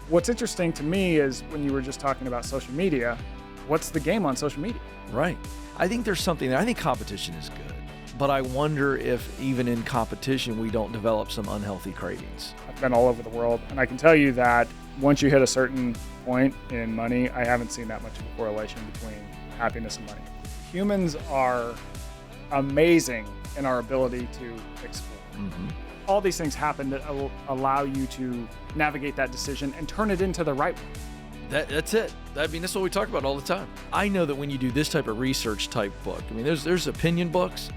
What's interesting to me is when you were just talking about social media, what's the game on social media? Right. I think there's something there. I think competition is good, but I wonder if even in competition, we don't develop some unhealthy cravings. I've been all over the world, and I can tell you that once you hit a certain point in money, I haven't seen that much of a correlation between happiness and money. Humans are amazing in our ability to explore. Mm-hmm. All these things happen that will allow you to navigate that decision and turn it into the right one. That's it. That's what we talk about all the time. I know that when you do this type of research type book, there's opinion books,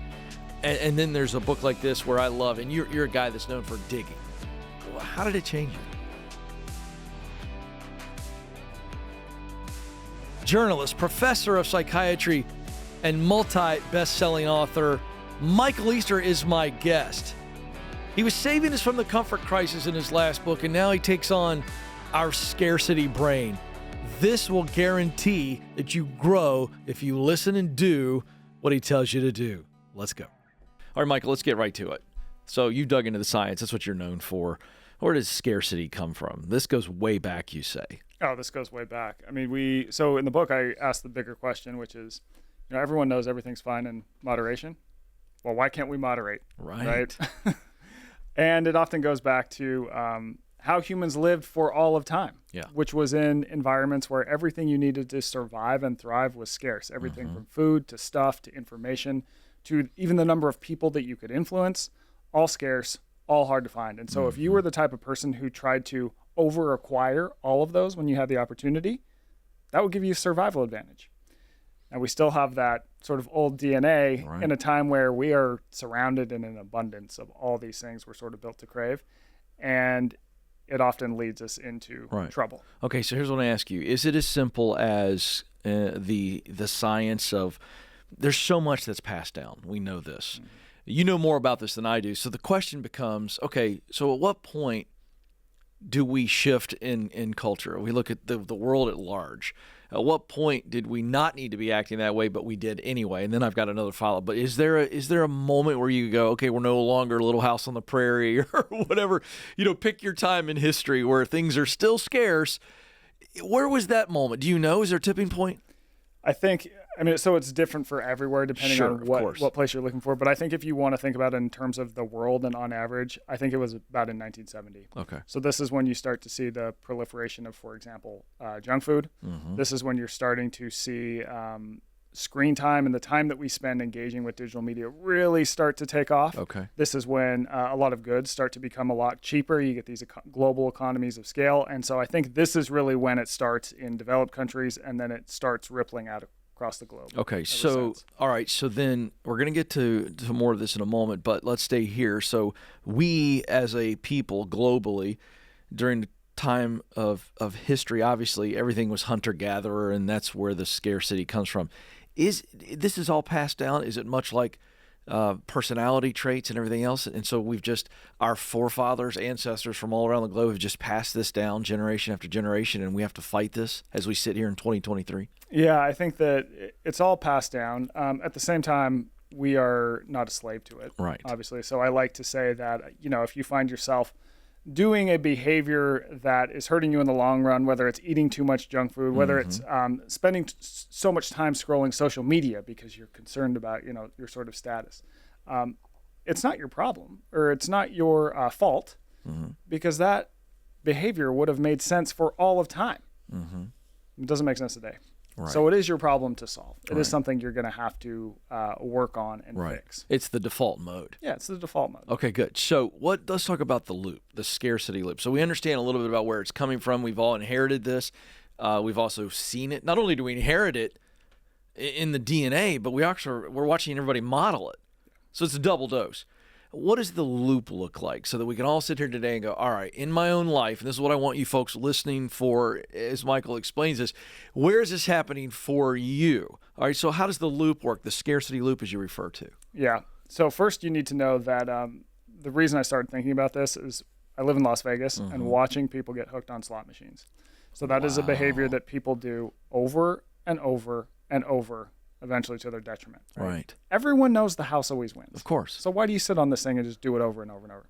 and then there's a book like this where I love, and you're a guy that's known for digging. Well, how did it change you? Journalist, professor of psychiatry, and multi-best-selling author, Michael Easter is my guest. He was saving us from the comfort crisis in his last book, and now he takes on our scarcity brain. This will guarantee that you grow if you listen and do what he tells you to do. Let's go. All right, Michael, let's get right to it. So you dug into the science. That's what you're known for. Where does scarcity come from? This goes way back, you say. Oh, this goes way back. So in the book, I asked the bigger question, which is, everyone knows everything's fine in moderation. Well, why can't we moderate? Right. And it often goes back to how humans lived for all of time, which was in environments where everything you needed to survive and thrive was scarce. Everything from food to stuff to information to even the number of people that you could influence, all scarce, all hard to find. And so if you were the type of person who tried to over-acquire all of those when you had the opportunity, that would give you a survival advantage. And we still have that sort of old DNA in a time where we are surrounded in an abundance of all these things we're sort of built to crave. And it often leads us into trouble. Okay, so here's what I ask you. Is it as simple as the science of there's so much that's passed down? We know this. Mm-hmm. You know more about this than I do. So the question becomes, okay, so at what point do we shift in culture? We look at the world at large. At what point did we not need to be acting that way, but we did anyway? And then I've got another follow-up. But is there a moment where you go, okay, we're no longer Little House on the Prairie or whatever, pick your time in history where things are still scarce. Where was that moment? Do you know? Is there a tipping point? I think, so it's different for everywhere depending on what place you're looking for. But I think if you want to think about it in terms of the world and on average, I think it was about in 1970. Okay. So this is when you start to see the proliferation of, for example, junk food. Mm-hmm. This is when you're starting to see screen time and the time that we spend engaging with digital media really start to take off. Okay. This is when a lot of goods start to become a lot cheaper. You get these global economies of scale. And so I think this is really when it starts in developed countries and then it starts rippling out across the globe. Okay. So, all right. So then we're going to get to more of this in a moment, but let's stay here. So we as a people globally during the time of history, obviously everything was hunter-gatherer, and that's where the scarcity comes from. This is all passed down? Is it much like personality traits and everything else? And so our forefathers, ancestors from all around the globe have just passed this down generation after generation, and we have to fight this as we sit here in 2023? Yeah, I think that it's all passed down. At the same time, we are not a slave to it, right? Obviously. So I like to say that, if you find yourself doing a behavior that is hurting you in the long run, whether it's eating too much junk food, whether it's spending so much time scrolling social media because you're concerned about, your sort of status. It's not your problem or it's not your fault because that behavior would have made sense for all of time. Mm-hmm. It doesn't make sense today. Right. So it is your problem to solve. It is something you're going to have to work on and fix. It's the default mode. Yeah, it's the default mode. Okay, good. So let's talk about the loop, the scarcity loop. So we understand a little bit about where it's coming from. We've all inherited this. We've also seen it. Not only do we inherit it in the DNA, but we're watching everybody model it. So it's a double dose. What does the loop look like so that we can all sit here today and go, all right, in my own life, and this is what I want you folks listening for as Michael explains this, where is this happening for you? All right, so how does the loop work, the scarcity loop as you refer to? Yeah, so first you need to know that the reason I started thinking about this is I live in Las Vegas and watching people get hooked on slot machines. So that is a behavior that people do over and over and over, eventually to their detriment. Right. Everyone knows the house always wins. Of course. So why do you sit on this thing and just do it over and over and over?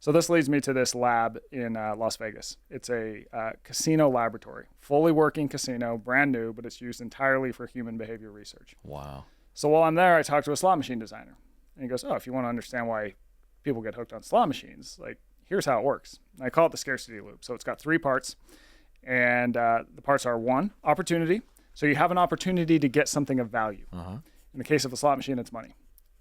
So this leads me to this lab in Las Vegas. It's a casino laboratory, fully working casino, brand new, but it's used entirely for human behavior research. Wow. So while I'm there, I talked to a slot machine designer. And he goes, oh, if you want to understand why people get hooked on slot machines, like, here's how it works. And I call it the scarcity loop. So it's got 3 parts. And the parts are 1, opportunity. So you have an opportunity to get something of value. In the case of a slot machine, it's money.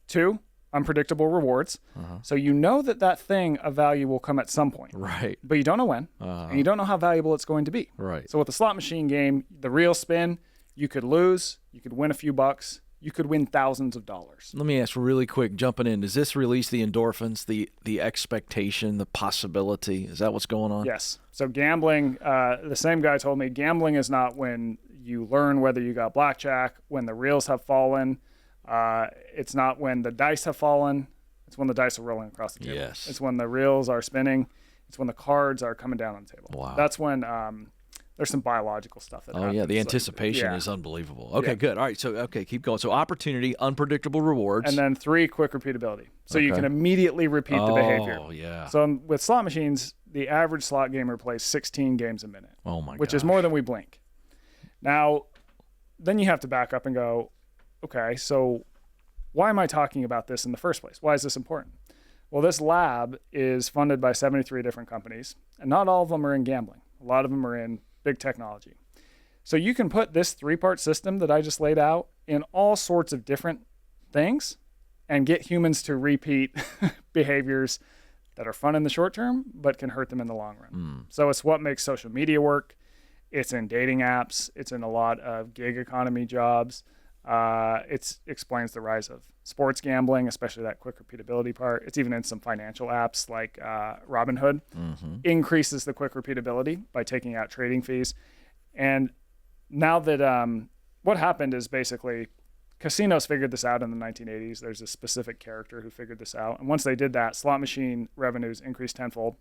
2, unpredictable rewards. So you know that thing of value will come at some point. Right. But you don't know when. And you don't know how valuable it's going to be. Right. So with the slot machine game, the real spin, you could lose, you could win a few bucks, you could win thousands of dollars. Let me ask really quick, jumping in, does this release the endorphins, the expectation, the possibility? Is that what's going on? Yes. So gambling, the same guy told me, gambling is not when you learn whether you got blackjack, when the reels have fallen. It's not when the dice have fallen. It's when the dice are rolling across the table. Yes. It's when the reels are spinning. It's when the cards are coming down on the table. Wow. That's when there's some biological stuff that happens. Yeah, the anticipation is unbelievable. Okay, good. All right, so keep going. So opportunity, unpredictable rewards. And then 3, quick repeatability. So you can immediately repeat the behavior. Oh, yeah. So with slot machines, the average slot gamer plays 16 games a minute. Oh, my god. Which is more than we blink. Now, then you have to back up and go, okay, so why am I talking about this in the first place? Why is this important? Well, this lab is funded by 73 different companies, and not all of them are in gambling. A lot of them are in big technology. So you can put this 3-part system that I just laid out in all sorts of different things and get humans to repeat behaviors that are fun in the short term, but can hurt them in the long run. So it's what makes social media work. It's in dating apps. It's in a lot of gig economy jobs. It explains the rise of sports gambling, especially that quick repeatability part. It's even in some financial apps like Robinhood. Increases the quick repeatability by taking out trading fees. And now that what happened is basically casinos figured this out in the 1980s. There's a specific character who figured this out. And once they did that, slot machine revenues increased tenfold.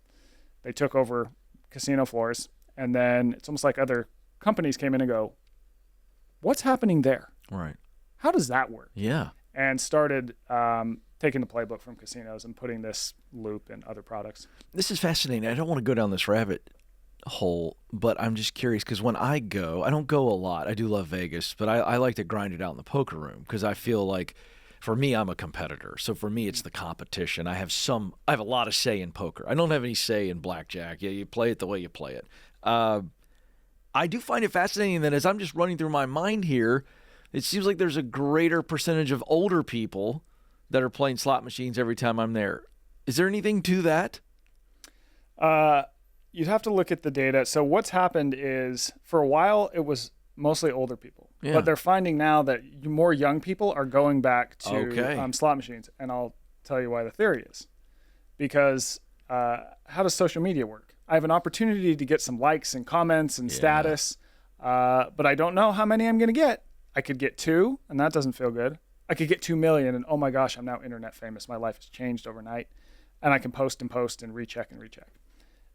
They took over casino floors. And then it's almost like other companies came in and go, what's happening there? Right. How does that work? Yeah. And started taking the playbook from casinos and putting this loop in other products. This is fascinating. I don't want to go down this rabbit hole, but I'm just curious because when I don't go a lot. I do love Vegas, but I like to grind it out in the poker room because I feel like, for me, I'm a competitor. So for me, it's the competition. I have a lot of say in poker. I don't have any say in blackjack. Yeah, you play it the way you play it. I do find it fascinating that as I'm just running through my mind here, it seems like there's a greater percentage of older people that are playing slot machines every time I'm there. Is there anything to that? You'd have to look at the data. So what's happened is, for a while, it was mostly older people. Yeah. But they're finding now that more young people are going back to slot machines. And I'll tell you why the theory is. Because how does social media work? I have an opportunity to get some likes and comments and status, but I don't know how many I'm going to get. I could get 2, and that doesn't feel good. I could get 2 million, and oh my gosh, I'm now internet famous. My life has changed overnight. And I can post and recheck and recheck.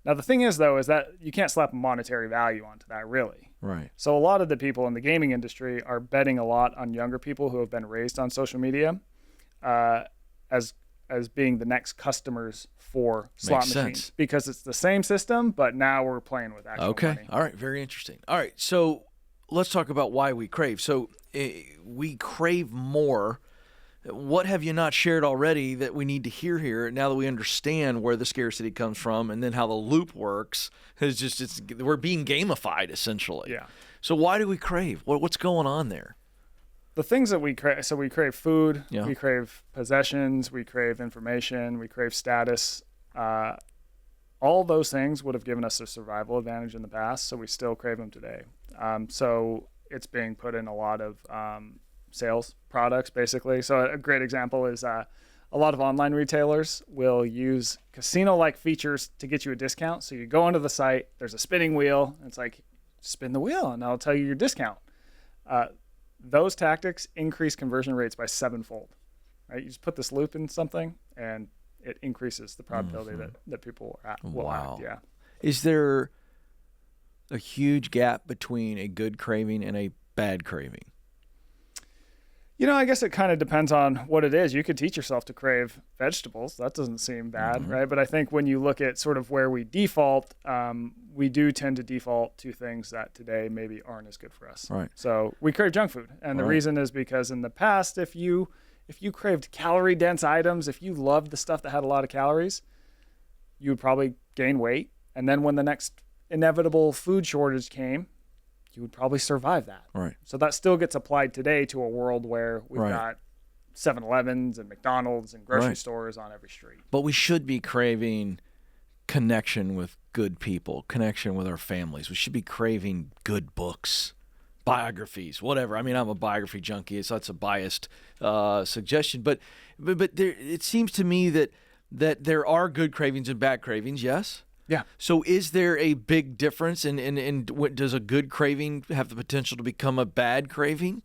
Now, the thing is, though, is that you can't slap a monetary value onto that, really. Right. So a lot of the people in the gaming industry are betting a lot on younger people who have been raised on social media as being the next customers for slot machines. Because it's the same system, but now we're playing with actual money. All right. Very interesting. All right. So let's talk about why we crave. So we crave more. What have you not shared already that we need to hear here now that we understand where the scarcity comes from and then how the loop works? We're being gamified, essentially. Yeah. So why do we crave? What's going on there? The things that we crave, so we crave food, Yeah. we crave possessions, we crave information, we crave status. All those things would have given us a survival advantage in the past, so we still crave them today. So it's being put in a lot of sales products, basically. So a great example is a lot of online retailers will use casino-like features to get you a discount. So you go onto the site, there's a spinning wheel, and it's like, spin the wheel, and I'll tell you your discount. Those tactics increase conversion rates by 7-fold. Right? You just put this loop in something, and it increases the probability that people will act. Yeah. Is there a huge gap between a good craving and a bad craving? I guess it kind of depends on what it is. You could teach yourself to crave vegetables. That doesn't seem bad, right? But I think when you look at sort of where we default, we do tend to default to things that today maybe aren't as good for us. Right. So we crave junk food. And the reason is because in the past, if you craved calorie-dense items, if you loved the stuff that had a lot of calories, you would probably gain weight. And then when the next inevitable food shortage came, you would probably survive that. Right. So that still gets applied today to a world where we've got 7-Elevens and McDonald's and grocery stores on every street. But we should be craving connection with good people, connection with our families. We should be craving good books, biographies, whatever. I mean, I'm a biography junkie, so that's a biased suggestion. But there, it seems to me that there are good cravings and bad cravings, yes? Yeah. So is there a big difference in does a good craving have the potential to become a bad craving?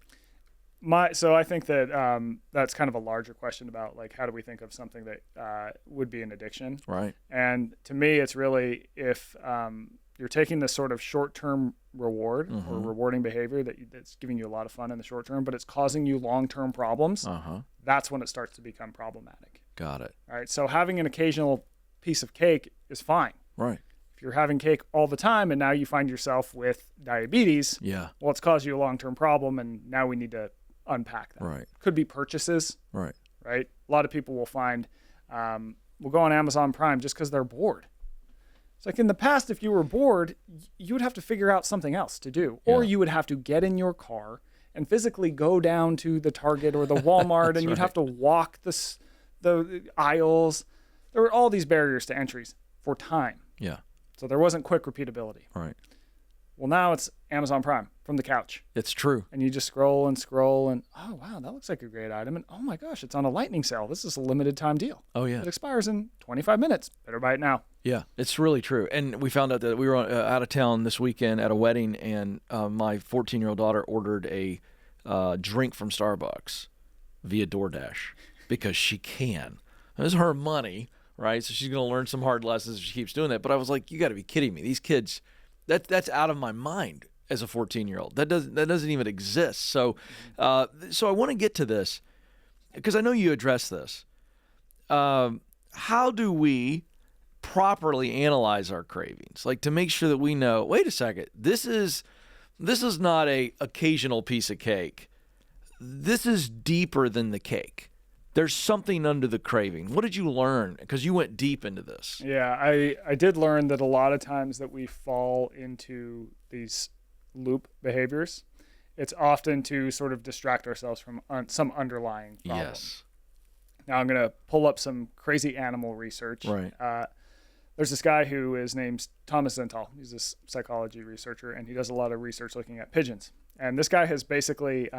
So I think that that's kind of a larger question about like how do we think of something that would be an addiction? Right. And to me, it's really if you're taking this sort of short-term reward or rewarding behavior that's giving you a lot of fun in the short term, but it's causing you long-term problems. That's when it starts to become problematic. Got it. All right. So having an occasional piece of cake is fine. Right. If you're having cake all the time and now you find yourself with diabetes, well, it's caused you a long-term problem, and now we need to unpack that. Right. Could be purchases. Right. Right. A lot of people will find, will go on Amazon Prime just because they're bored. It's like in the past, if you were bored, you would have to figure out something else to do, or you would have to get in your car and physically go down to the Target or the Walmart, and you'd have to walk the aisles. There were all these barriers to entries for time. Yeah. So there wasn't quick repeatability. Right. Well, now it's Amazon Prime from the couch. It's true. And you just scroll and oh, wow, that looks like a great item. And oh my gosh, it's on a lightning sale. This is a limited time deal. Oh, yeah. It expires in 25 minutes. Better buy it now. Yeah, it's really true. And we found out that we were out of town this weekend at a wedding, and my 14-year-old daughter ordered a drink from Starbucks via DoorDash because she can. It was her money, right? So she's going to learn some hard lessons if she keeps doing that. But I was like, you got to be kidding me. These kids, that's out of my mind as a 14-year-old. That doesn't even exist. So I want to get to this because I know you address this. How do we properly analyze our cravings, like to make sure that we know, wait a second, this is not a occasional piece of cake. This is deeper than the cake. There's something under the craving. What did you learn? Because you went deep into this. Yeah, I did learn that a lot of times that we fall into these loop behaviors, it's often to sort of distract ourselves from some underlying problem. Yes. Now I'm going to pull up some crazy animal research. Right. There's this guy who is named Thomas Zental. He's a psychology researcher, and he does a lot of research looking at pigeons. And this guy has basically,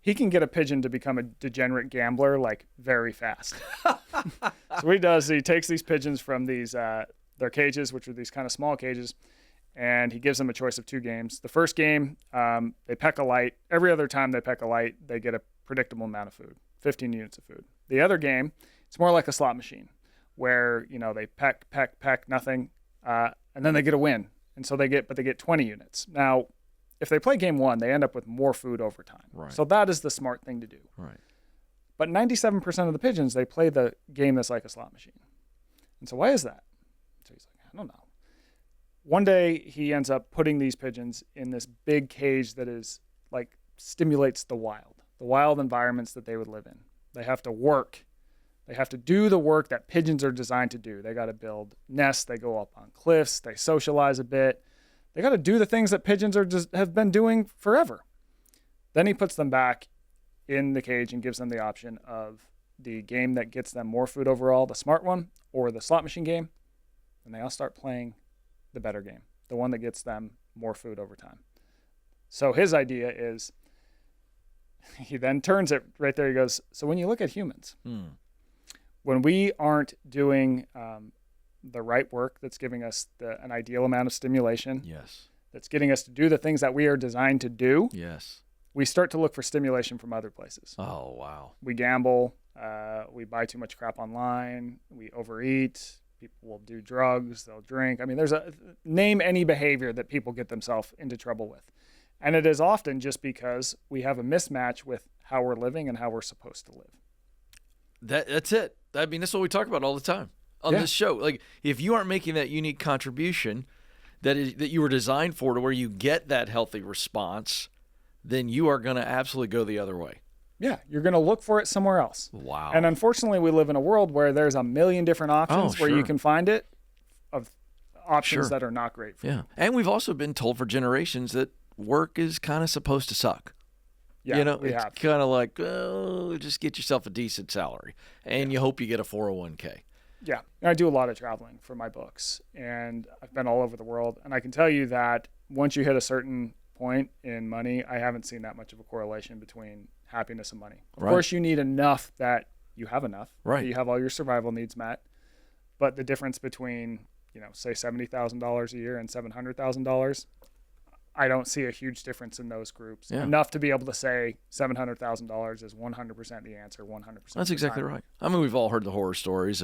he can get a pigeon to become a degenerate gambler like very fast. So what he does, he takes these pigeons from these their cages, which are these kind of small cages, and he gives them a choice of 2 games. The first game, they peck a light. Every other time they peck a light, they get a predictable amount of food, 15 units of food. The other game, it's more like a slot machine, where they peck, nothing, and then they get a win, and so they get 20 units. Now, if they play game 1, they end up with more food over time. Right. So that is the smart thing to do. Right. But 97% of the pigeons, they play the game that's like a slot machine. And so why is that? So he's like, I don't know. One day he ends up putting these pigeons in this big cage that is like stimulates the wild environments that they would live in. They have to work. They have to do the work that pigeons are designed to do. They got to build nests. They go up on cliffs. They socialize a bit. They got to do the things that pigeons have been doing forever. Then he puts them back in the cage and gives them the option of the game that gets them more food overall, the smart one, or the slot machine game. And they all start playing the better game, the one that gets them more food over time. So his idea is, he then turns it right there. He goes, so when you look at humans, when we aren't doing the right work that's giving us an ideal amount of stimulation, yes, that's getting us to do the things that we are designed to do, yes, we start to look for stimulation from other places. Oh, wow. We gamble. We buy too much crap online. We overeat. People will do drugs. They'll drink. I mean, name any behavior that people get themselves into trouble with. And it is often just because we have a mismatch with how we're living and how we're supposed to live. That's it. I mean, that's what we talk about all the time on this show. Like, if you aren't making that unique contribution that you were designed for, to where you get that healthy response, then you are going to absolutely go the other way. Yeah, you're going to look for it somewhere else. Wow. And unfortunately, we live in a world where there's a million different options where you can find it, of options that are not great for you. And we've also been told for generations that work is kind of supposed to suck. Yeah, you know, it's kind of like, oh, just get yourself a decent salary, and you hope you get a 401k. Yeah, and I do a lot of traveling for my books, and I've been all over the world. And I can tell you that once you hit a certain point in money, I haven't seen that much of a correlation between happiness and money. Of course, you need enough that you have enough, that you have all your survival needs met. But the difference between, say $70,000 a year and $700,000, I don't see a huge difference in those groups. Enough to be able to say $700,000 is 100% the answer, 100%. That's exactly right. I mean, we've all heard the horror stories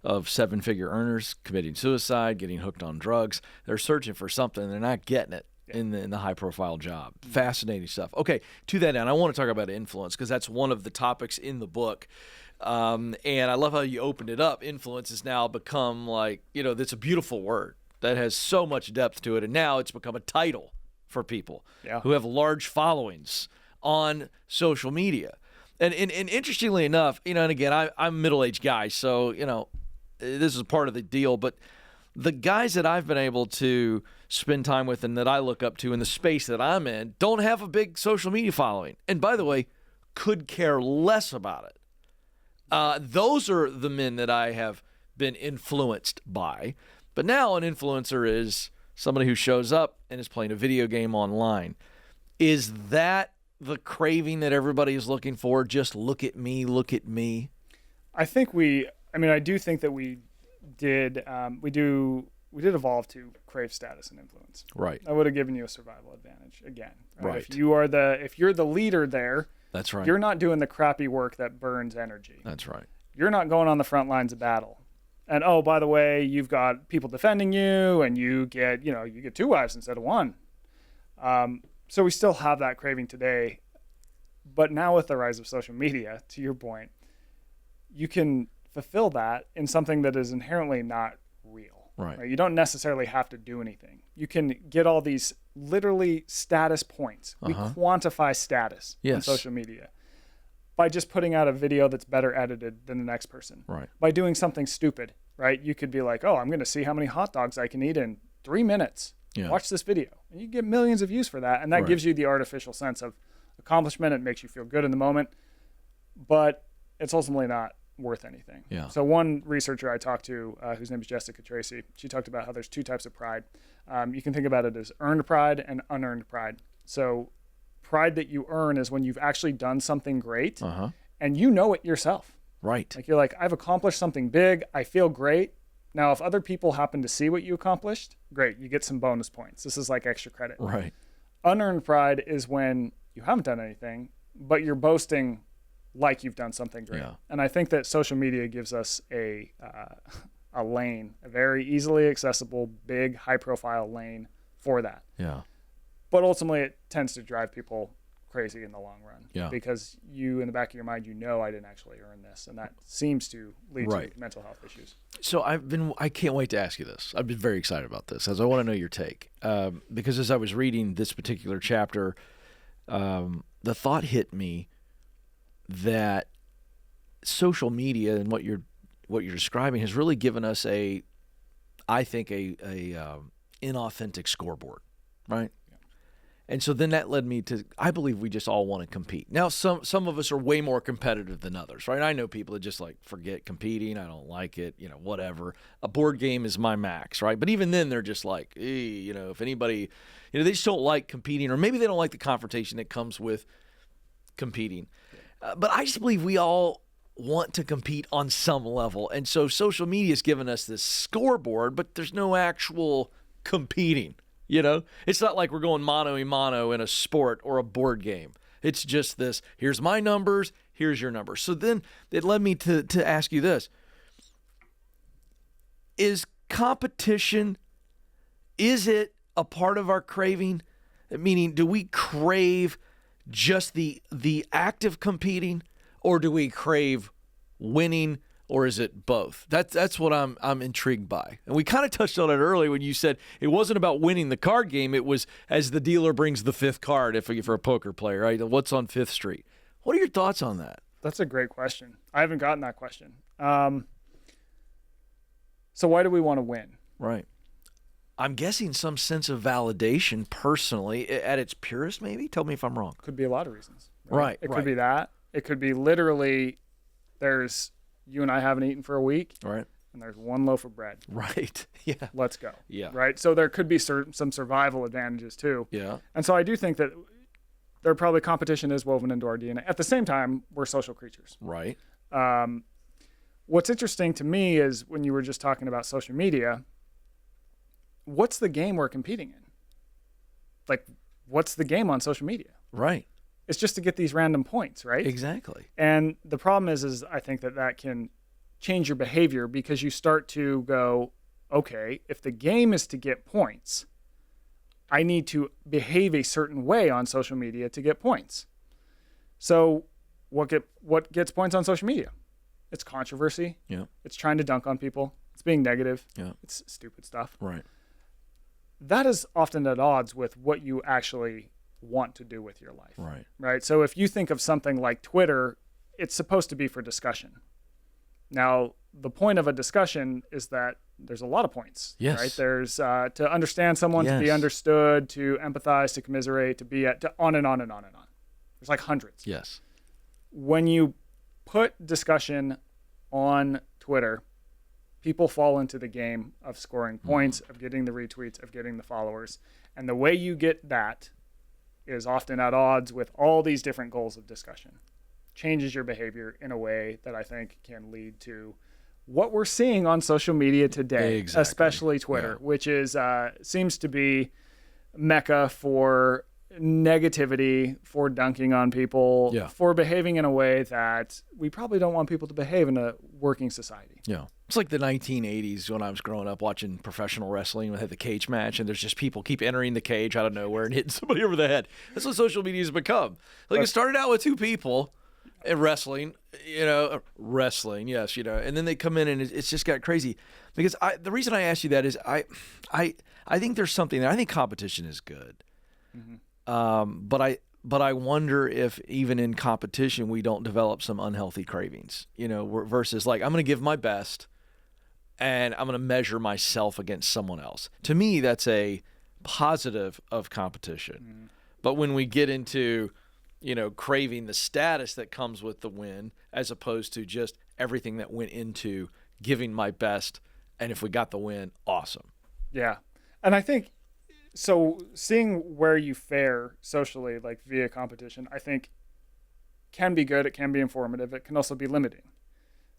of seven-figure earners committing suicide, getting hooked on drugs. They're searching for something. They're not getting it in the high-profile job. Fascinating stuff. Okay, to that end, I want to talk about influence, because that's one of the topics in the book. And I love how you opened it up. Influence has now become like, that's a beautiful word that has so much depth to it. And now it's become a title for people who have large followings on social media. And interestingly enough, and again, I'm a middle-aged guy, so, this is part of the deal, but the guys that I've been able to spend time with and that I look up to in the space that I'm in don't have a big social media following. And by the way, could care less about it. Those are the men that I have been influenced by. But now an influencer is somebody who shows up and is playing a video game online. Is that the craving that everybody is looking for? Just look at me, look at me. I do think that we did evolve to crave status and influence. Right. I would have given you a survival advantage again. Right. If you're the leader there, that's right. You're not doing the crappy work that burns energy. That's right. You're not going on the front lines of battle. And oh, by the way, you've got people defending you, and you get 2 wives instead of 1. So we still have that craving today, but now with the rise of social media, to your point, you can fulfill that in something that is inherently not real. Right? You don't necessarily have to do anything. You can get all these literally status points. We quantify status on social media by just putting out a video that's better edited than the next person. Right. By doing something stupid, right? You could be like, oh, I'm going to see how many hot dogs I can eat in 3 minutes. Yeah. Watch this video. And you get millions of views for that. And that gives you the artificial sense of accomplishment. It makes you feel good in the moment. But it's ultimately not worth anything. Yeah. So one researcher I talked to, whose name is Jessica Tracy, she talked about how there's 2 types of pride. You can think about it as earned pride and unearned pride. So pride that you earn is when you've actually done something great and you know it yourself. Right. Like you're like, I've accomplished something big. I feel great. Now, if other people happen to see what you accomplished, great. You get some bonus points. This is like extra credit. Right. Unearned pride is when you haven't done anything, but you're boasting like you've done something great. Yeah. And I think that social media gives us a lane, a very easily accessible, big, high-profile lane for that. Yeah. But ultimately, it tends to drive people crazy in the long run. Yeah. Because you, in the back of your mind, I didn't actually earn this, and that seems to lead to mental health issues. So I can't wait to ask you this. I've been very excited about this, as I want to know your take. Because as I was reading this particular chapter, the thought hit me that social media and what you're describing has really given us a inauthentic scoreboard, right? Yeah. And so then that led me to, I believe we just all want to compete. Now, some of us are way more competitive than others, right? I know people that just like forget competing. I don't like it, whatever. A board game is my max, right? But even then they're just like, if anybody, they just don't like competing, or maybe they don't like the confrontation that comes with competing. But I just believe we all want to compete on some level. And so social media has given us this scoreboard, but there's no actual competing, It's not like we're going mano-a-mano in a sport or a board game. It's just this, here's my numbers, here's your numbers. So then it led me to ask you this. Is competition, is it a part of our craving? Meaning, do we crave just the act of competing, or do we crave winning, or is it both? That's what I'm intrigued by. And we kind of touched on it earlier when you said it wasn't about winning the card game. It was as the dealer brings the fifth card for a poker player, right? What's on Fifth Street? What are your thoughts on that? That's a great question. I haven't gotten that question. So why do we want to win? Right. I'm guessing some sense of validation personally at its purest, maybe? Tell me if I'm wrong. Could be a lot of reasons. Right. It could be that. It could be literally you and I haven't eaten for a week. Right. And there's one loaf of bread. Right. Yeah. Let's go. Yeah. Right. So there could be some survival advantages too. Yeah. And so I do think that probably competition is woven into our DNA. At the same time, we're social creatures. Right. What's interesting to me is when you were just talking about social media, what's the game we're competing in? Like, what's the game on social media? Right. It's just to get these random points, right? Exactly. And the problem is I think that can change your behavior because you start to go, okay, if the game is to get points, I need to behave a certain way on social media to get points. So what gets points on social media? It's controversy. Yeah. It's trying to dunk on people. It's being negative. Yeah. It's stupid stuff. Right. That is often at odds with what you actually want to do with your life. Right. Right. So if you think of something like Twitter, it's supposed to be for discussion. Now, the point of a discussion is that there's a lot of points. Yes. Right. There's to understand someone, to be understood, to empathize, to commiserate, to on and on and on and on. There's like hundreds. Yes. When you put discussion on Twitter, people fall into the game of scoring points, of getting the retweets, of getting the followers. And the way you get that is often at odds with all these different goals of discussion. Changes your behavior in a way that I think can lead to what we're seeing on social media today, especially Twitter, which is seems to be mecca for negativity, for dunking on people, for behaving in a way that we probably don't want people to behave in a working society. Yeah. It's like the 1980s when I was growing up watching professional wrestling. We had the cage match, and there's just people keep entering the cage out of nowhere and hitting somebody over the head. That's what social media has become. Like it started out with two people in wrestling, and then they come in and it's just got crazy. Because the reason I asked you that is I think there's something there. I think competition is good. Mm-hmm. But I wonder if even in competition we don't develop some unhealthy cravings, versus like I'm going to give my best and I'm going to measure myself against someone else. To me, that's a positive of competition. Mm-hmm. But when we get into, craving the status that comes with the win as opposed to just everything that went into giving my best, and if we got the win, awesome. Yeah. And I think so seeing where you fare socially, like via competition, I think can be good. It can be informative. It can also be limiting.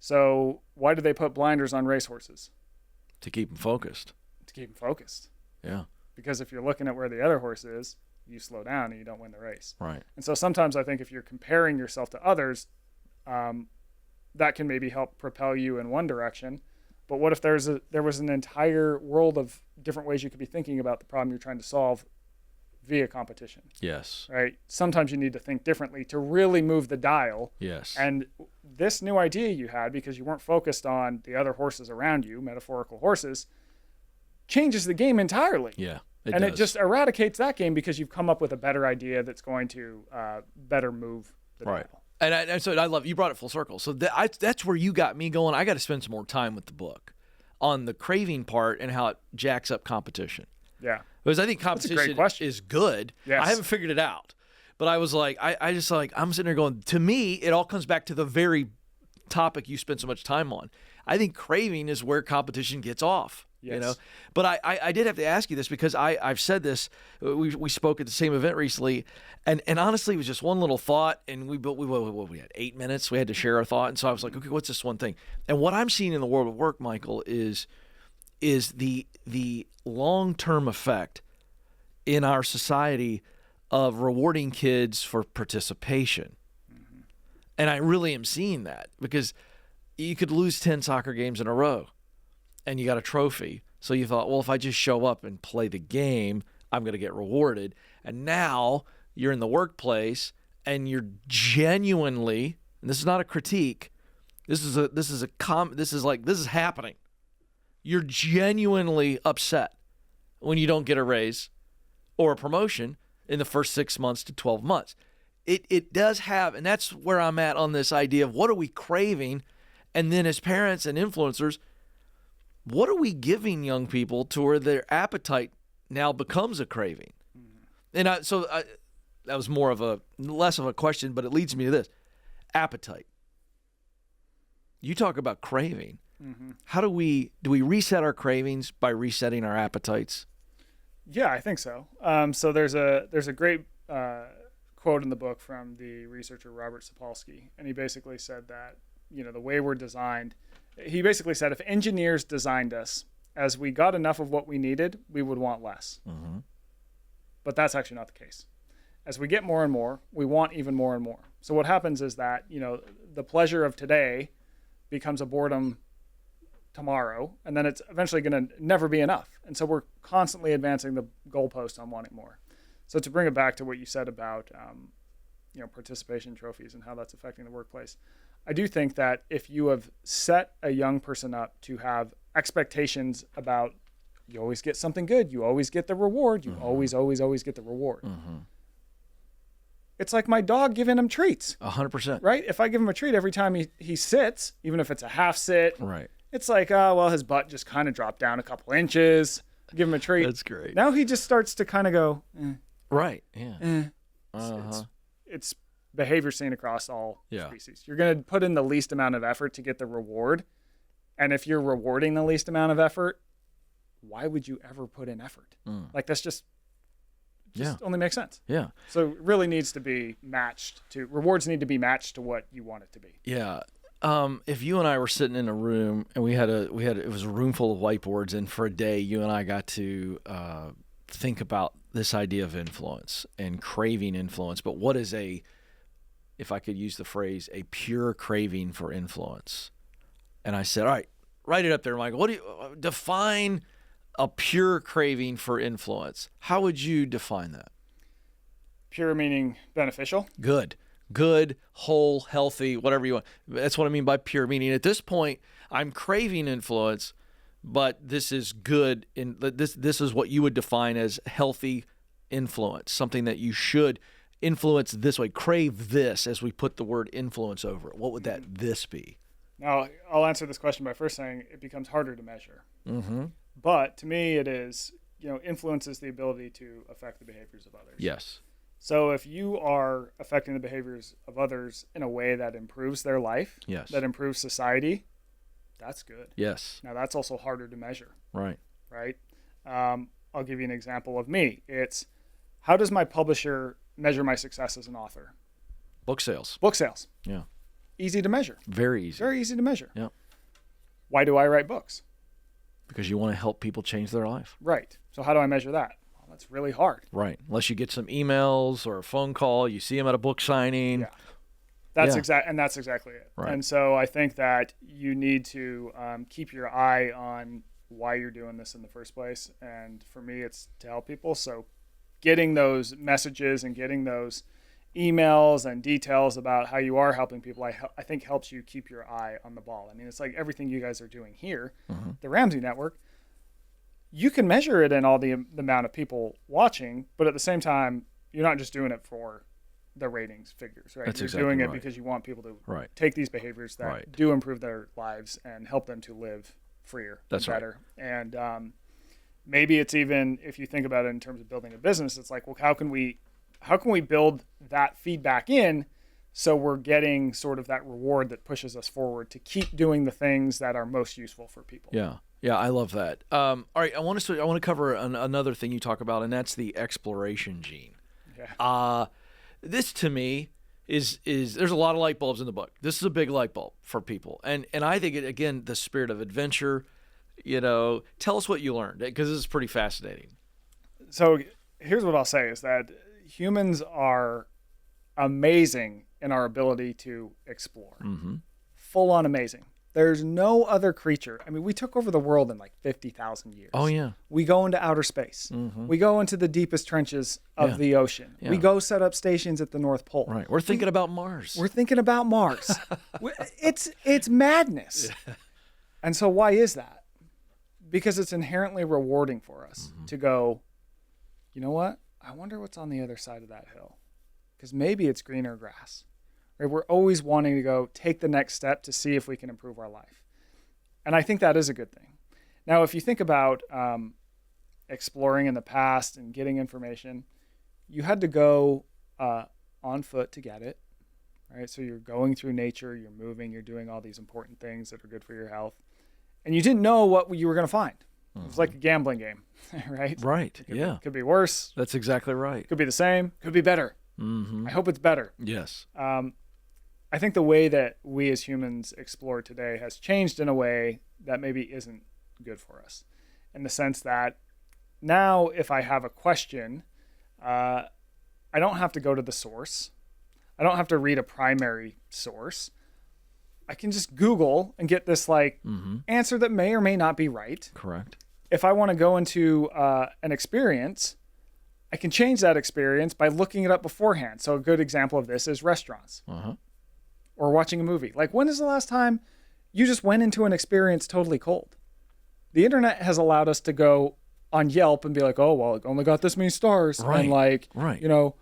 So why do they put blinders on racehorses? To keep them focused. To keep them focused. Yeah. Because if you're looking at where the other horse is, you slow down and you don't win the race. Right. And so sometimes I think if you're comparing yourself to others, that can maybe help propel you in one direction. But what if there was an entire world of different ways you could be thinking about the problem you're trying to solve via competition? Yes. Right? Sometimes you need to think differently to really move the dial. Yes. And this new idea you had, because you weren't focused on the other horses around you, metaphorical horses, changes the game entirely. Yeah. It just eradicates that game because you've come up with a better idea that's going to better move the dial. And so I love you brought it full circle. So that's where you got me going. I got to spend some more time with the book on the craving part and how it jacks up competition. Yeah, because I think competition is good. Yes. I haven't figured it out, but I was like, I'm sitting there going. To me, it all comes back to the very topic you spent so much time on. I think craving is where competition gets off. Yes. But I did have to ask you this because I've said this. We spoke at the same event recently, and honestly, it was just one little thought, and we had 8 minutes. We had to share our thought, and so I was like, okay, what's this one thing? And what I'm seeing in the world of work, Michael, is the long-term effect in our society of rewarding kids for participation, and I really am seeing that because you could lose 10 soccer games in a row. And you got a trophy. So you thought, well, if I just show up and play the game, I'm going to get rewarded. And now you're in the workplace and you're genuinely, and this is not a critique, this is happening. You're genuinely upset when you don't get a raise or a promotion in the first 6 months to 12 months. It does have, and that's where I'm at on this idea of what are we craving, and then as parents and influencers, what are we giving young people to where their appetite now becomes a craving? And that was less of a question, but it leads me to this. Appetite. You talk about craving. Mm-hmm. How do we reset our cravings by resetting our appetites? Yeah, I think so. So there's a great quote in the book from the researcher Robert Sapolsky, and he basically said that, the way we're designed, he basically said if engineers designed us as we got enough of what we needed, we would want less. Mm-hmm. But that's actually not the case. As we get more and more, we want even more and more. So what happens is that, the pleasure of today becomes a boredom tomorrow, and then it's eventually going to never be enough. And so we're constantly advancing the goalpost on wanting more. So to bring it back to what you said about, participation trophies and how that's affecting the workplace, I do think that if you have set a young person up to have expectations about you always get something good, you always get the reward, you always get the reward. Mm-hmm. It's like my dog giving him treats. 100%. Right? If I give him a treat every time he sits, even if it's a half sit, right, it's like, his butt just kind of dropped down a couple inches. Give him a treat. That's great. Now he just starts to kind of go, right, yeah. It's behavior seen across all species. You're going to put in the least amount of effort to get the reward. And if you're rewarding the least amount of effort, why would you ever put in effort? Like that's just only makes sense. Yeah. So it really needs to be rewards need to be matched to what you want it to be. Yeah. If you and I were sitting in a room and it was a room full of whiteboards, and for a day you and I got to think about this idea of influence and craving influence, but what is if I could use the phrase, a pure craving for influence? And I said, all right, write it up there, Michael. What do you define a pure craving for influence? How would you define that? Pure meaning beneficial? Good, whole, healthy, whatever you want. That's what I mean by pure, meaning at this point, I'm craving influence, but this is good. This is what you would define as healthy influence, something that you should influence this way, crave this, as we put the word influence over it. What would this be? Now, I'll answer this question by first saying it becomes harder to measure. Mm-hmm. But to me, it is, influence is the ability to affect the behaviors of others. Yes. So if you are affecting the behaviors of others in a way that improves their life, that improves society, that's good. Yes. Now, that's also harder to measure. Right. Right? I'll give you an example of me. It's, how does my publisher measure my success as an author? Book sales. Yeah. Easy to measure. Very easy. Very easy to measure. Yeah. Why do I write books? Because you want to help people change their life. Right. So how do I measure that? Well, that's really hard. Right. Unless you get some emails or a phone call, you see them at a book signing. Yeah. That's exactly it. Right. And so I think that you need to keep your eye on why you're doing this in the first place. And for me, it's to help people. So getting those messages and getting those emails and details about how you are helping people, I think helps you keep your eye on the ball. I mean, it's like everything you guys are doing here, the Ramsey Network, you can measure it in all the amount of people watching, but at the same time, you're not just doing it for the ratings figures, right? That's you're exactly doing it right. because you want people to Right. take these behaviors that Right. do improve their lives and help them to live freer, That's better. Right. And maybe it's even, if you think about it in terms of building a business, it's like, well, how can we build that feedback in so we're getting sort of that reward that pushes us forward to keep doing the things that are most useful for people? Yeah. Yeah, I love that. All right, I want to cover another thing you talk about, and that's the exploration gene. Yeah. This to me is there's a lot of light bulbs in the book. This is a big light bulb for people, and I think again the spirit of adventure. Tell us what you learned, because this is pretty fascinating. So here's what I'll say is that humans are amazing in our ability to explore. Mm-hmm. Full on amazing. There's no other creature. I mean, we took over the world in like 50,000 years. Oh, yeah. We go into outer space. We go into the deepest trenches of the ocean. We go set up stations at the North Pole. Right. We're thinking about Mars. We're thinking about Mars. It's madness. Yeah. And so why is that? Because it's inherently rewarding for us to go, you know what? I wonder what's on the other side of that hill. Because maybe it's greener grass. Right? We're always wanting to go take the next step to see if we can improve our life. And I think that is a good thing. Now, if you think about exploring in the past and getting information, you had to go on foot to get it, right? So you're going through nature, you're moving, you're doing all these important things that are good for your health. And you didn't know what you were going to find. It was like a gambling game, right? Right, It could be worse. That's exactly right. Could be the same. Could be better. I hope it's better. Yes. I think the way that we as humans explore today has changed in a way that maybe isn't good for us, in the sense that now if I have a question, I don't have to go to the source. I don't have to read a primary source. I can just Google and get this answer that may or may not be right. Correct. If I want to go into an experience, I can change that experience by looking it up beforehand. So a good example of this is restaurants or watching a movie. Like, when is the last time you just went into an experience totally cold? The internet has allowed us to go on Yelp and be like, oh, well, it only got this many stars. Right. And you know,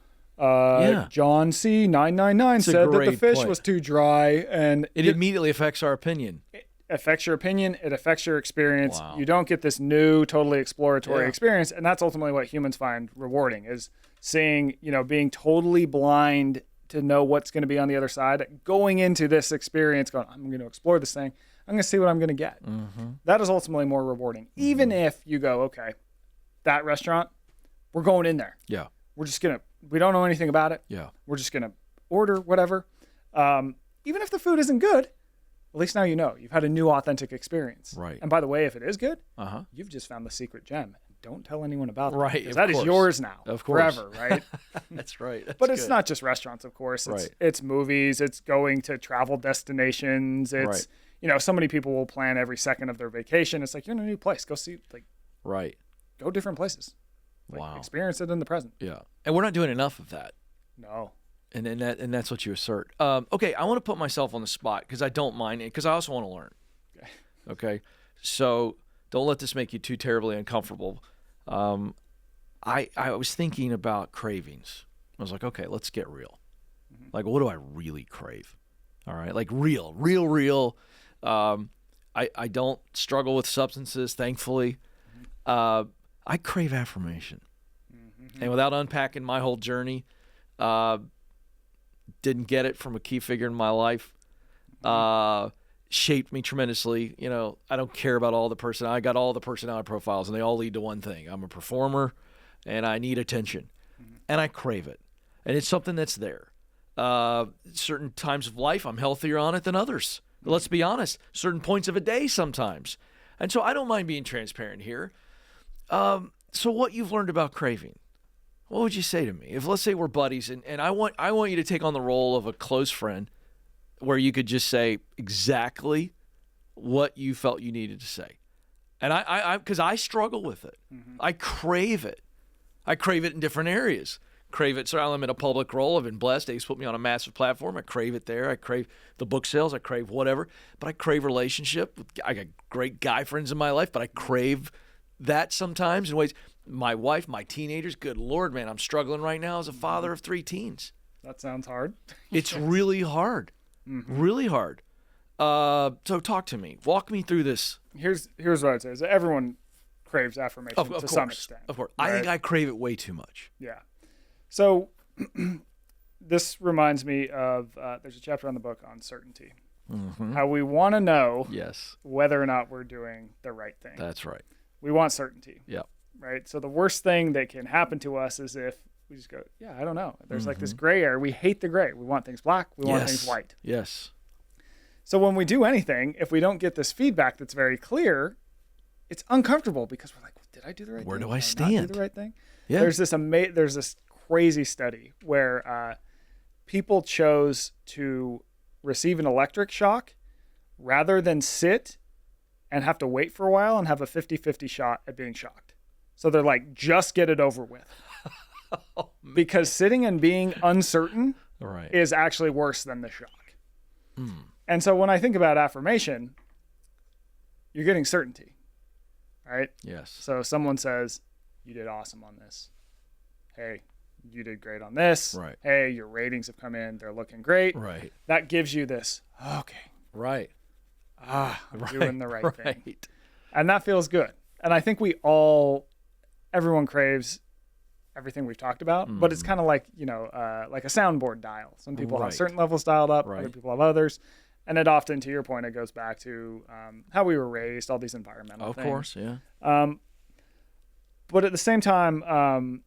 John C 999 said that the fish was too dry, and it immediately affects our opinion. It affects your opinion. It affects your experience. Wow. You don't get this new, totally exploratory experience, and that's ultimately what humans find rewarding, is seeing, being totally blind to know what's going to be on the other side, going into this experience, going, I'm going to explore this thing. I'm going to see what I'm going to get. That is ultimately more rewarding. Even if you go, okay, that restaurant, we're going in there. Yeah. We're just going to, we don't know anything about it. Yeah. We're just going to order whatever. Even if the food isn't good, at least now you know. You've had a new authentic experience. Right. And by the way, if it is good, you've just found the secret gem. Don't tell anyone about that. Right. Because that is yours now. Of course. Forever, right? That's right. That's but it's not just restaurants, of course. It's movies. It's going to travel destinations. It's, so many people will plan every second of their vacation. It's like, you're in a new place. Go see, go different places. Wow. Experience it in the present. Yeah. And we're not doing enough of that. No. And that's what you assert. Okay, I want to put myself on the spot because I don't mind it, because I also want to learn. Okay. So don't let this make you too terribly uncomfortable. I was thinking about cravings. I was like, okay, let's get real. Like, what do I really crave? All right, like real. I don't struggle with substances, thankfully. I crave affirmation. And without unpacking my whole journey, didn't get it from a key figure in my life. Shaped me tremendously. I don't care about all the I got all the personality profiles, and they all lead to one thing. I'm a performer, and I need attention. And I crave it. And it's something that's there. Certain times of life, I'm healthier on it than others. Let's be honest. Certain points of a day sometimes. And so I don't mind being transparent here. So what you've learned about craving, what would you say to me? If, let's say, we're buddies, and I want you to take on the role of a close friend, where you could just say exactly what you felt you needed to say. And because I struggle with it. I crave it. I crave it in different areas. Crave it. So I'm in a public role. I've been blessed. They've put me on a massive platform. I crave it there. I crave the book sales. I crave whatever. But I crave relationship. I got great guy friends in my life, but I crave that sometimes in ways. My wife, my teenagers, good Lord, man, I'm struggling right now as a father of 3 teens. That sounds hard. It's really hard. Really hard. So talk to me. Walk me through this. Here's what I'd say is that everyone craves affirmation to some extent. Of course. Right? I think I crave it way too much. Yeah. So this reminds me of there's a chapter on the book on certainty. How we want to know whether or not we're doing the right thing. That's right. We want certainty. Yeah. Right. So the worst thing that can happen to us is if we just go, I don't know. There's like this gray area. We hate the gray. We want things black. We want things white. Yes. So when we do anything, if we don't get this feedback that's very clear, it's uncomfortable because we're like, well, did I do the right thing? Where do I I stand? not do the right thing? Yeah. There's this crazy study where people chose to receive an electric shock rather than sit and have to wait for a while and have a 50-50 shot at being shocked. So they're like, just get it over with. Oh, because sitting and being uncertain is actually worse than the shock. And so when I think about affirmation, you're getting certainty, right? Yes. So someone says, you did awesome on this. Hey, you did great on this. Right. Hey, your ratings have come in. They're looking great. Right. That gives you this, okay. Right. I'm doing the right thing. And that feels good. And I think everyone craves everything we've talked about, but it's kind of like, like a soundboard dial. Some people have certain levels dialed up, other people have others. And it often, to your point, it goes back to how we were raised, all these environmental things. Of course, yeah. But at the same time...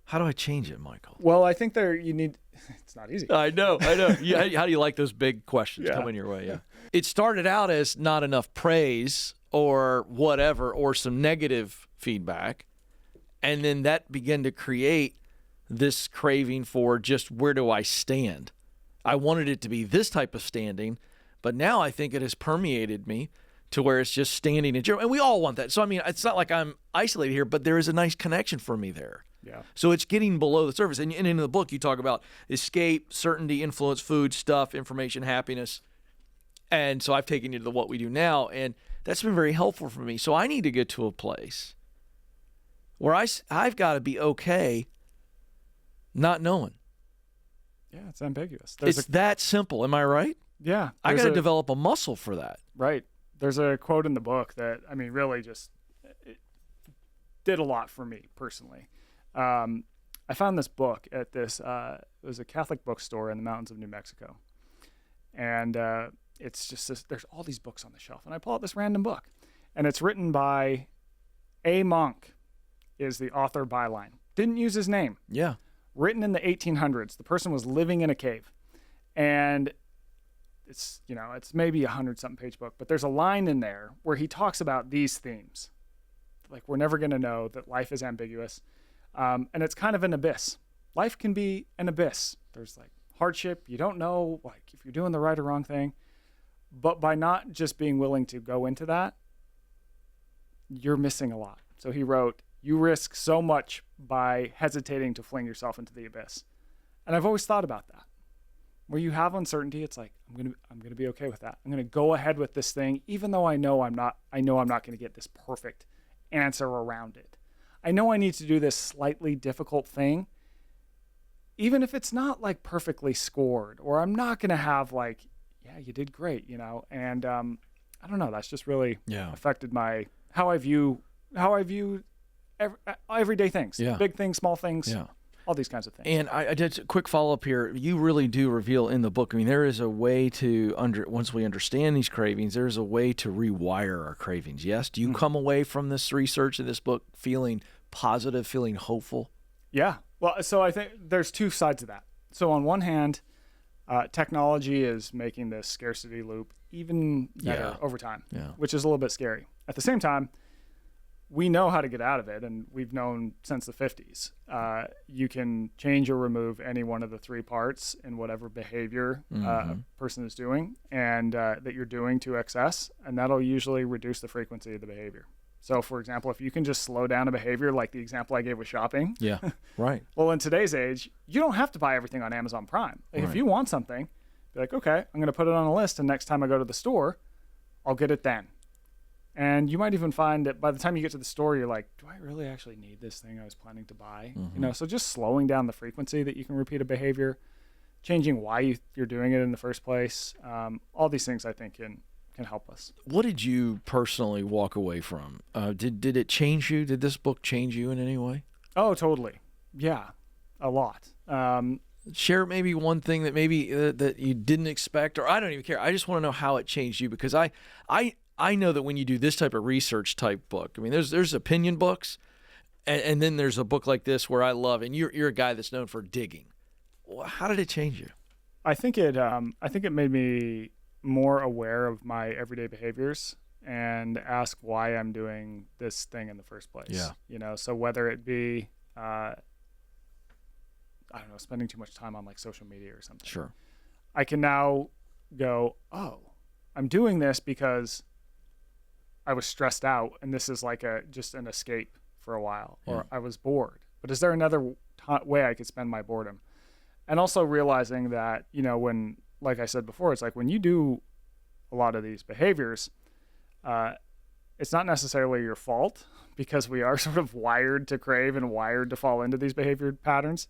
how do I change it, Michael? Well, I think it's not easy. I know. Yeah, how do you like those big questions coming your way? Yeah. It started out as not enough praise or whatever, or some negative feedback. And then that began to create this craving for just, where do I stand? I wanted it to be this type of standing, but now I think it has permeated me to where it's just standing in general. And we all want that. So, I mean, it's not like I'm isolated here, but there is a nice connection for me there. Yeah. So it's getting below the surface. And in the book, you talk about escape, certainty, influence, food, stuff, information, happiness. And so I've taken you to what we do now, and that's been very helpful for me. So I need to get to a place where I've got to be okay not knowing. Yeah, it's ambiguous. It's that simple. Am I right? Yeah. I got to develop a muscle for that. Right. There's a quote in the book that, I mean, really just it did a lot for me personally. I found this book at it was a Catholic bookstore in the mountains of New Mexico. And it's just there's all these books on the shelf. And I pull out this random book. And it's written by A. Monk, is the author byline. Didn't use his name. Yeah. Written in the 1800s. The person was living in a cave. And it's maybe 100-something page book, but there's a line in there where he talks about these themes. Like, we're never going to know that life is ambiguous. And it's kind of an abyss. Life can be an abyss. There's like hardship. You don't know like if you're doing the right or wrong thing. But by not just being willing to go into that, you're missing a lot. So he wrote, you risk so much by hesitating to fling yourself into the abyss. And I've always thought about that. Where you have uncertainty, it's like, I'm gonna be okay with that. I'm gonna go ahead with this thing, even though I know I'm not gonna get this perfect answer around it. I know I need to do this slightly difficult thing, even if it's not like perfectly scored, or I'm not gonna have like, yeah, you did great, And I don't know, that's just really affected how I view everyday things, big things, small things. Yeah. All these kinds of things. And I did a quick follow-up here. You really do reveal in the book, I mean, there is a way to, once we understand these cravings, there's a way to rewire our cravings, yes? Do you come away from this research and this book feeling positive, feeling hopeful? Yeah. Well, so I think there's two sides of that. So on one hand, technology is making this scarcity loop even better over time, which is a little bit scary. At the same time, we know how to get out of it, and we've known since the 50s. You can change or remove any one of the three parts in whatever behavior a person is doing and that you're doing to excess, and that'll usually reduce the frequency of the behavior. So, for example, if you can just slow down a behavior like the example I gave with shopping. Yeah, right. Well, in today's age, you don't have to buy everything on Amazon Prime. Like, if you want something, be like, okay, I'm going to put it on a list, and next time I go to the store, I'll get it then. And you might even find that by the time you get to the store, you're like, do I really actually need this thing I was planning to buy? So just slowing down the frequency that you can repeat a behavior, changing why you're doing it in the first place. All these things I think can help us. What did you personally walk away from? Did it change you? Did this book change you in any way? Oh, totally. Yeah, a lot. Share maybe one thing that maybe that you didn't expect, or I don't even care. I just want to know how it changed you, because I know that when you do this type of research type book, I mean, there's opinion books, and then there's a book like this where I love, and you're a guy that's known for digging. How did it change you? I think it made me more aware of my everyday behaviors and ask why I'm doing this thing in the first place. Yeah. So whether it be, I don't know, spending too much time on like social media or something. Sure. I can now go, oh, I'm doing this because I was stressed out and this is like just an escape for a while, or I was bored. But is there another way I could spend my boredom? And also realizing that, when, like I said before, it's like when you do a lot of these behaviors, it's not necessarily your fault, because we are sort of wired to crave and wired to fall into these behavior patterns.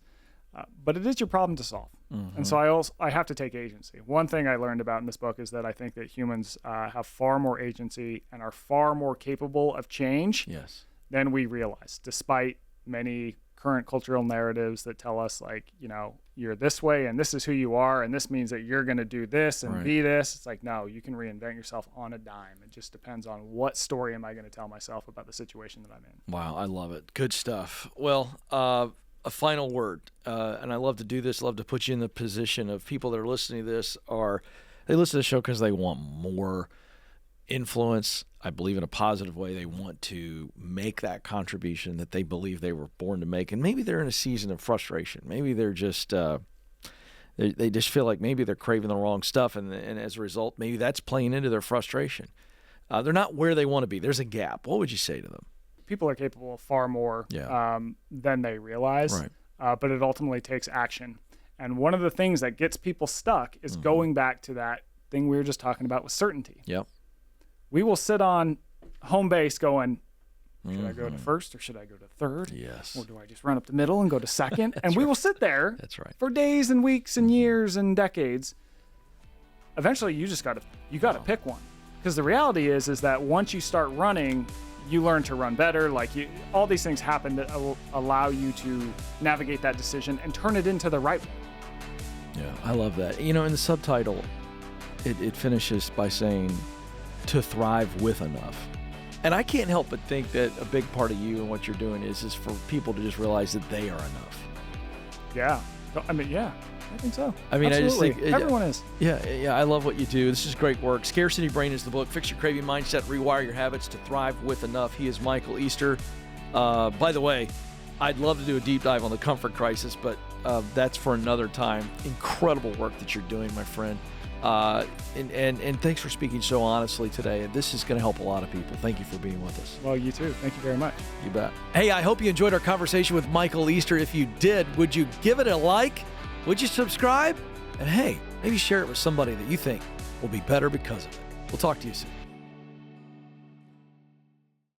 But it is your problem to solve. And so I have to take agency. One thing I learned about in this book is that I think that humans have far more agency and are far more capable of change than we realize, despite many current cultural narratives that tell us, like, you're this way and this is who you are and this means that you're going to do this and be this. It's like, no, you can reinvent yourself on a dime. It just depends on what story am I going to tell myself about the situation that I'm in. Wow, I love it. Good stuff. Well, a final word, and I love to do this, love to put you in the position of people that are listening to this, they listen to the show because they want more influence. I believe in a positive way. They want to make that contribution that they believe they were born to make. And maybe they're in a season of frustration. Maybe they're just, they just feel like maybe they're craving the wrong stuff. And as a result, maybe that's playing into their frustration. They're not where they want to be. There's a gap. What would you say to them? People are capable of far more than they realize, but it ultimately takes action. And one of the things that gets people stuck is going back to that thing we were just talking about with certainty. Yep. We will sit on home base going, should I go to first or should I go to third? Yes. Or do I just run up the middle and go to second? And we will sit there for days and weeks and years and decades. Eventually, you got to pick one. Because the reality is that once you start running, you learn to run better. Like all these things happen that will allow you to navigate that decision and turn it into the right one. Yeah, I love that. In the subtitle, it finishes by saying, to thrive with enough. And I can't help but think that a big part of you and what you're doing is for people to just realize that they are enough. Yeah. I mean, yeah, I think so. I mean, absolutely. I just think everyone is. Yeah, I love what you do. This is great work. Scarcity Brain is the book. Fix your craving mindset, rewire your habits to thrive with enough. He is Michael Easter. By the way, I'd love to do a deep dive on the comfort crisis, but that's for another time. Incredible work that you're doing, my friend. And thanks for speaking so honestly today. This is going to help a lot of people. Thank you for being with us. Well, you too. Thank you very much. You bet. Hey, I hope you enjoyed our conversation with Michael Easter. If you did, would you give it a like? Would you subscribe? And hey, maybe share it with somebody that you think will be better because of it. We'll talk to you soon.